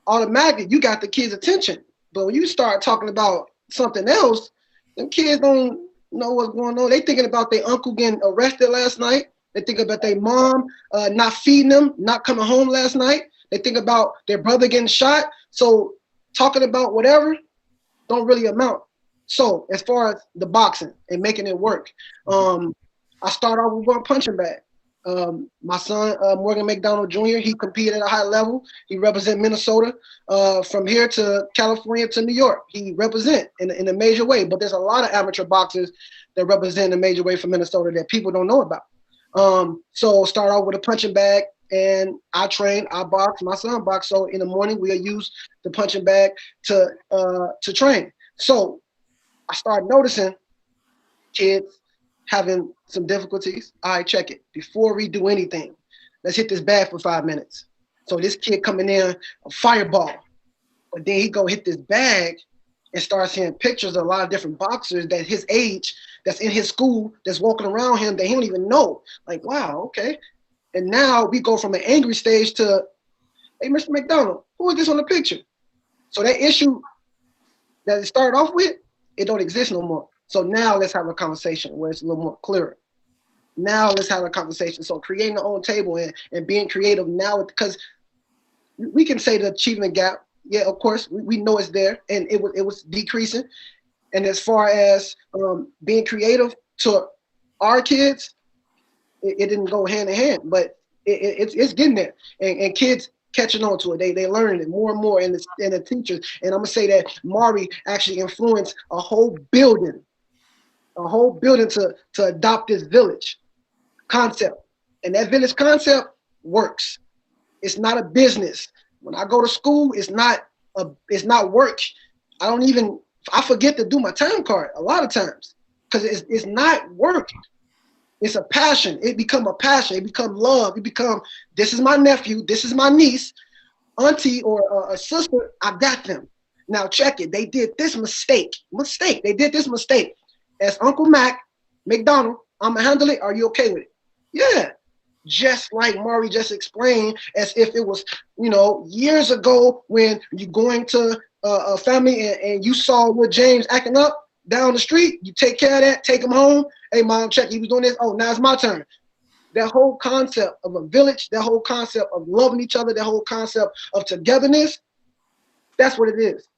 automatically you got the kids' attention. But when you start talking about something else, them kids don't know what's going on. They thinking about their uncle getting arrested last night. They think about their mom not feeding them, not coming home last night. They think about their brother getting shot. So talking about whatever don't really amount. So as far as the boxing and making it work, I start off with one punching bag. My son, Morgan McDonald Jr., he competed at a high level. He represent Minnesota from here to California to New York. He represent in a major way, but there's a lot of amateur boxers that represent in a major way for Minnesota that people don't know about. So start off with a punching bag, and I train, I box, my son box. So in the morning we'll use the punching bag to train. So I started noticing kids having some difficulties. All right, check it. Before we do anything, let's hit this bag for 5 minutes. So this kid coming in, a fireball. But then he go hit this bag and start seeing pictures of a lot of different boxers that his age, that's in his school, that's walking around him that he don't even know. Like, wow, okay. And now we go from an angry stage to, hey, Mr. McDonald, who is this on the picture? So that issue that it started off with, it don't exist no more. So now let's have a conversation where it's a little more clearer. Now let's have a conversation. So creating the own table and being creative now, because we can say the achievement gap. Yeah, of course, we know it's there, and it was decreasing. And as far as being creative to our kids, it didn't go hand in hand, but it's getting there. And kids catching on to it. They learn it more and more, and the teachers. And I'm gonna say that Mari actually influenced a whole building to adopt this village concept. And that village concept works. It's not a business. When I go to school, it's not work. I forget to do my time card a lot of times because it's not work. It's a passion. It become a passion. It become love. It become, this is my nephew, this is my niece, auntie or a sister, I got them. Now check it. They did this mistake. They did this mistake. As Uncle Mac, McDonald, I'm gonna handle it. Are you okay with it? Yeah. Just like Mari just explained, as if it was, years ago when you're going to a family and you saw what James acting up down the street, you take care of that, take him home. Hey, mom, check, he was doing this. Oh, now it's my turn. That whole concept of a village, that whole concept of loving each other, that whole concept of togetherness, that's what it is.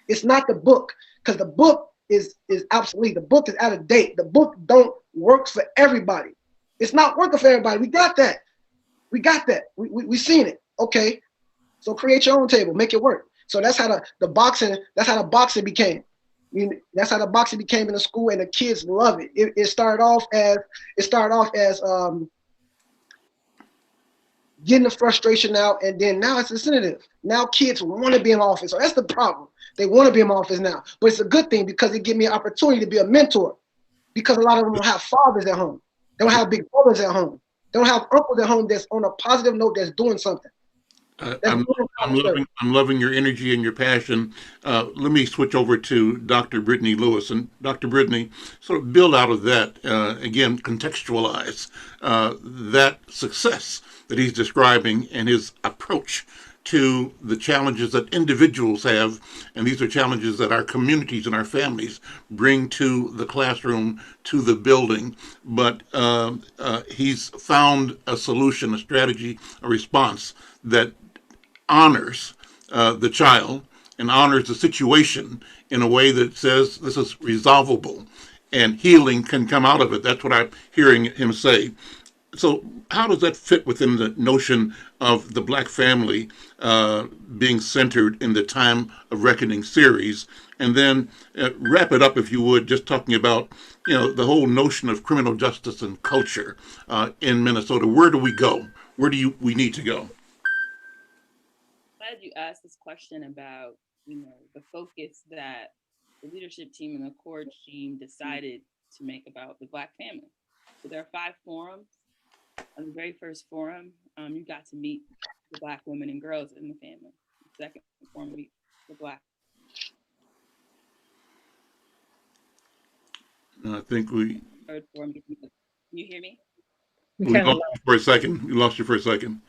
It's not the book, because the book is obsolete. The book is out of date. The book don't work for everybody. It's not working for everybody. We got that. We seen it. Okay. So create your own table, make it work. So that's how the boxing became. That's how the boxing became in the school, and the kids love it. It started off as getting the frustration out, and then now it's incentive. Now kids want to be in office. So that's the problem. They want to be in office now. But it's a good thing because it gives me an opportunity to be a mentor, because a lot of them don't have fathers at home. They don't have big brothers at home. They don't have uncles at home that's on a positive note, that's doing something. I'm loving your energy and your passion. Let me switch over to Dr. Brittany Lewis. And Dr. Brittany, sort of build out of that, again, contextualize that success that he's describing and his approach to the challenges that individuals have. And these are challenges that our communities and our families bring to the classroom, to the building. But he's found a solution, a strategy, a response that honors the child and honors the situation in a way that says this is resolvable and healing can come out of it. That's what I'm hearing him say. So how does that fit within the notion of the Black family being centered in the Time of Reckoning series? And then wrap it up, if you would, just talking about, the whole notion of criminal justice and culture in Minnesota. Where do we go? Where do we need to go? Glad you asked this question about, the focus that the leadership team and the core team decided to make about the Black family. So there are 5 forums. On the very first forum, you got to meet the Black women and girls in the family. second form will be the Black. I think Third form, can you hear me? We we kind of lost you for a second. We lost you for a second.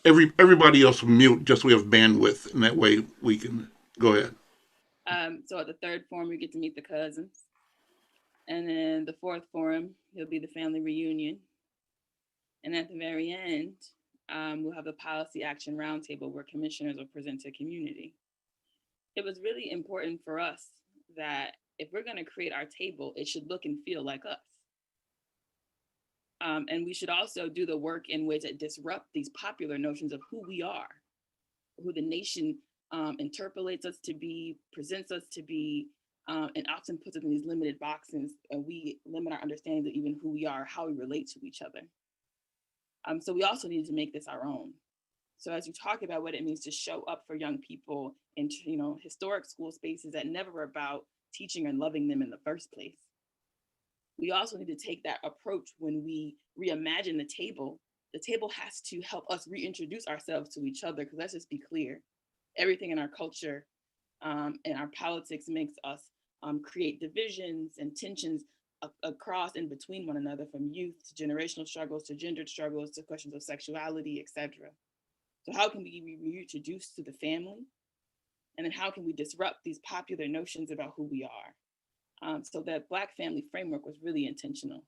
Okay. Everybody else mute just so we have bandwidth, and that way we can go ahead. So at the third forum, we get to meet the cousins. And then the fourth forum, it'll be the family reunion. And at the very end, we'll have the policy action roundtable where commissioners will present to community. It was really important for us that if we're going to create our table, it should look and feel like us. And we should also do the work in ways that disrupt these popular notions of who we are, who the nation interpolates us to be, presents us to be, and often puts us in these limited boxes, and we limit our understanding of even who we are, how we relate to each other. So we also need to make this our own. So as you talk about what it means to show up for young people in historic school spaces that never were about teaching and loving them in the first place, we also need to take that approach when we reimagine the table. The table has to help us reintroduce ourselves to each other, because let's just be clear, everything in our culture and our politics makes us create divisions and tensions across and between one another, from youth to generational struggles to gendered struggles to questions of sexuality, etc. So how can we be reintroduced to the family? And then how can we disrupt these popular notions about who we are? So that Black family framework was really intentional.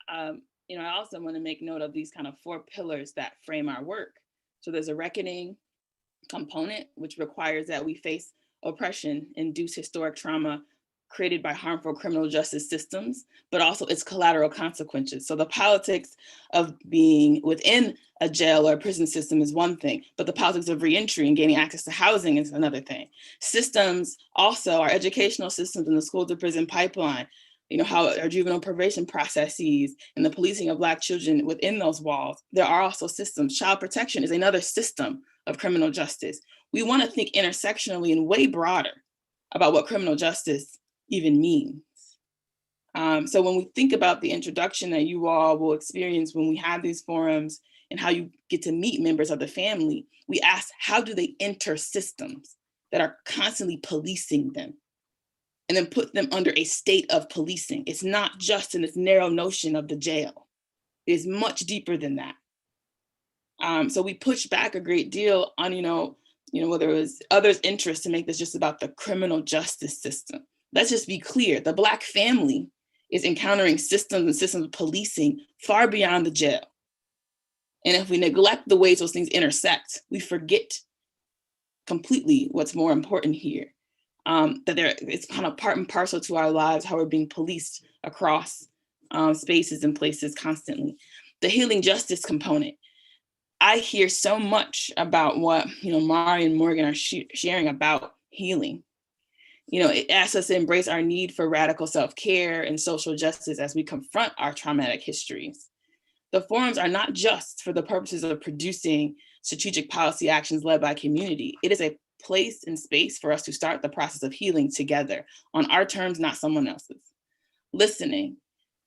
I also want to make note of these kind of 4 pillars that frame our work. So there's a reckoning component, which requires that we face oppression, induced historic trauma created by harmful criminal justice systems, but also its collateral consequences. So the politics of being within a jail or a prison system is one thing, but the politics of reentry and gaining access to housing is another thing. Systems also, our educational systems and the school to prison pipeline, how our juvenile probation processes and the policing of Black children within those walls, there are also systems. Child protection is another system of criminal justice. We want to think intersectionally and way broader about what criminal justice even means. So when we think about the introduction that you all will experience when we have these forums and how you get to meet members of the family, we ask, how do they enter systems that are constantly policing them and then put them under a state of policing? It's not just in this narrow notion of the jail. It is much deeper than that. So we push back a great deal on, whether it was others' interest to make this just about the criminal justice system. Let's just be clear, the Black family is encountering systems and systems of policing far beyond the jail. And if we neglect the ways those things intersect, we forget completely what's more important here. It's kind of part and parcel to our lives, how we're being policed across spaces and places constantly. The healing justice component. I hear so much about what Mari and Morgan are sharing about healing. It asks us to embrace our need for radical self-care and social justice as we confront our traumatic histories. The forums are not just for the purposes of producing strategic policy actions led by community. It is a place and space for us to start the process of healing together on our terms, not someone else's. Listening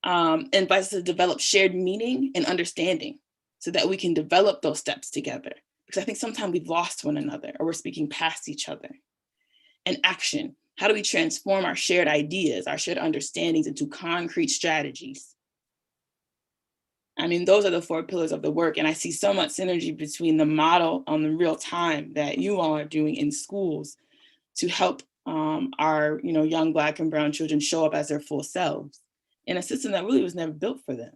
invites us to develop shared meaning and understanding so that we can develop those steps together. Because I think sometimes we've lost one another or we're speaking past each other. And action. How do we transform our shared ideas, our shared understandings into concrete strategies? Those are the 4 pillars of the work. And I see so much synergy between the model on the real time that you all are doing in schools to help our young Black and brown children show up as their full selves in a system that really was never built for them.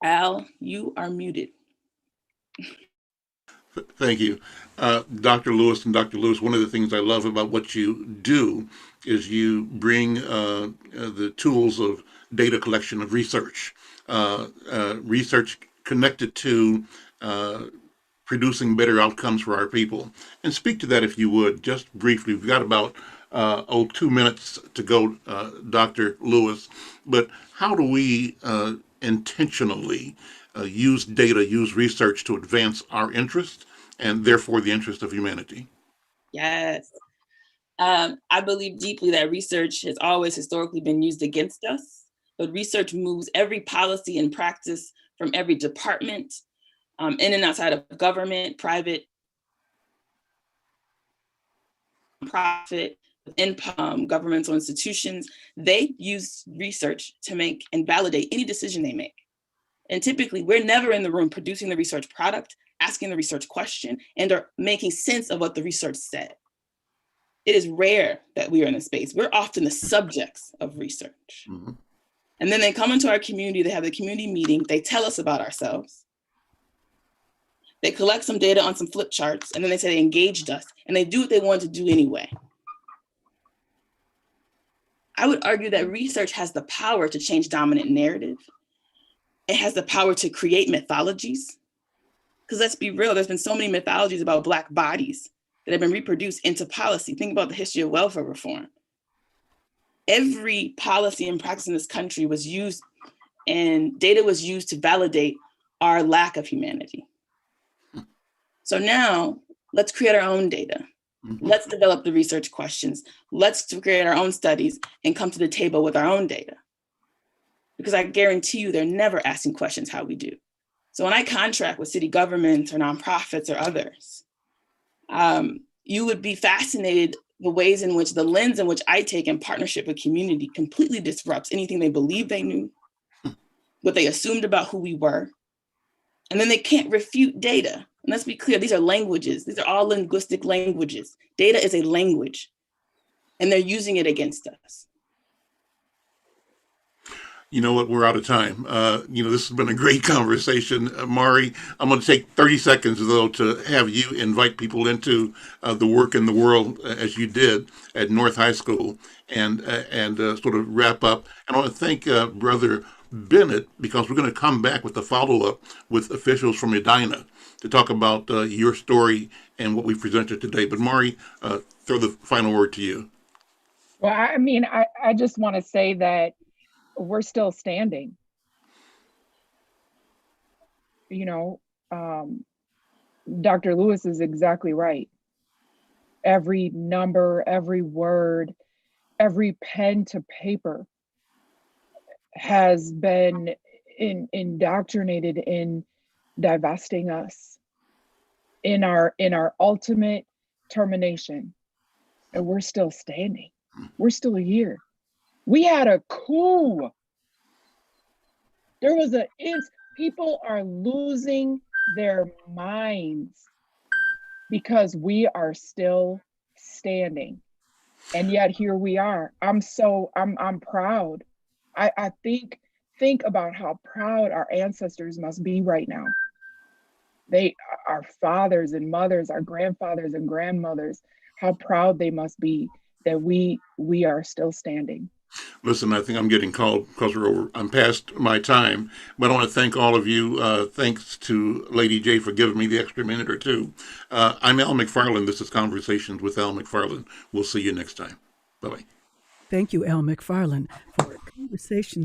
Al, you are muted. Thank you. Dr. Lewis and Dr. Lewis, one of the things I love about what you do is you bring the tools of data collection, of research, research connected to producing better outcomes for our people. And speak to that if you would, just briefly. We've got about 2 minutes to go, Dr. Lewis, but how do we intentionally use data, use research to advance our interest and therefore the interest of humanity? Yes. I believe deeply that research has always historically been used against us, but research moves every policy and practice from every department in and outside of government, private, profit, within governmental institutions, they use research to make and validate any decision they make. And typically, we're never in the room producing the research product, asking the research question, and are making sense of what the research said. It is rare that we are in a space. We're often the subjects of research. Mm-hmm. And then they come into our community, they have the community meeting, they tell us about ourselves. They collect some data on some flip charts, and then they say they engaged us, and they do what they want to do anyway. I would argue that research has the power to change dominant narrative. It has the power to create mythologies. Because let's be real, there's been so many mythologies about Black bodies that have been reproduced into policy. Think about the history of welfare reform. Every policy and practice in this country was used, and data was used to validate our lack of humanity. So now let's create our own data. Mm-hmm. Let's develop the research questions. Let's create our own studies and come to the table with our own data. Because I guarantee you they're never asking questions how we do. So when I contract with city governments or nonprofits or others, you would be fascinated the ways in which the lens in which I take in partnership with community completely disrupts anything they believed they knew, what they assumed about who we were. And then they can't refute data. And let's be clear, these are languages. These are all linguistic languages. Data is a language, and they're using it against us. You know what? We're out of time. This has been a great conversation. Mari, I'm going to take 30 seconds, though, to have you invite people into the work in the world as you did at North High School and sort of wrap up. And I want to thank Brother Bennett, because we're going to come back with a follow-up with officials from Edina to talk about your story and what we presented today. But Mari, throw the final word to you. Well, I just want to say that we're still standing. Dr. Lewis is exactly right. Every number, every word, every pen to paper has been indoctrinated in divesting us in our ultimate termination. And we're still standing. We're still here. We had a coup. There was people are losing their minds because we are still standing. And yet here we are. I'm proud. I think about how proud our ancestors must be right now. Our fathers and mothers, our grandfathers and grandmothers, how proud they must be that we are still standing. Listen, I think I'm getting called because I'm past my time, but I want to thank all of you. Thanks to Lady J for giving me the extra minute or two. I'm Al McFarlane. This is Conversations with Al McFarlane. We'll see you next time. Bye-bye. Thank you, Al McFarlane, for Conversations